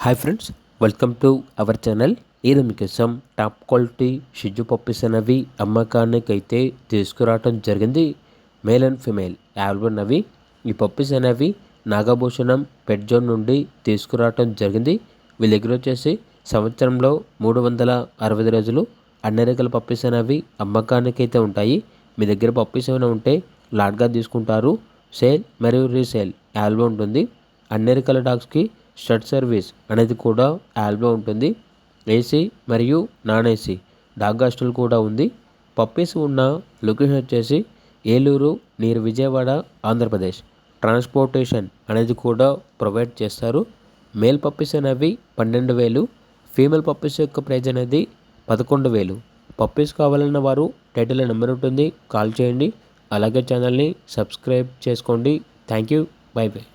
Hi friends, welcome to our channel. ఇది మీకోసం top quality షిజ్జు puppies అనేవి అమ్మకానికి అయితే తీసుకురావడం జరిగింది. మేల్ అండ్ ఫిమేల్ యాల్బన్నవి ఈ పప్పీస్ అనేవి నాగభూషణం పెట్ జోన్ నుండి తీసుకురావడం జరిగింది. వీళ్ళ దగ్గర వచ్చేసి సంవత్సరంలో 365 రోజులు అన్ని రకాల పప్పీస్ అనేవి అమ్మకానికి అయితే ఉంటాయి. మీ దగ్గర పప్పీస్ ఏమైనా ఉంటే లాట్గా తీసుకుంటారు. సేల్ మరియు రీసేల్ ఆల్బమ్ ఉంటుంది. అన్ని రకాల డాగ్స్కి షర్ట్ సర్వీస్ అనేది కూడా యాల్బో ఉంటుంది. ఏసీ మరియు నాన్ ఏసీ డాగ్ హాస్టల్ కూడా ఉంది. పప్పీస్ ఉన్న లొకేషన్ వచ్చేసి ఏలూరు నియర్ విజయవాడ, ఆంధ్రప్రదేశ్. ట్రాన్స్పోర్టేషన్ అనేది కూడా ప్రొవైడ్ చేస్తారు. మేల్ పప్పీస్ అనేవి 12,000, ఫీమేల్ పప్పీస్ యొక్క ప్రైజ్ అనేది 11,000. పప్పీస్ కావాలన్న వారు టైటిల్లో నెంబర్ ఉంటుంది, కాల్ చేయండి. అలాగే ఛానల్ని సబ్స్క్రైబ్ చేసుకోండి. Thank you, by by.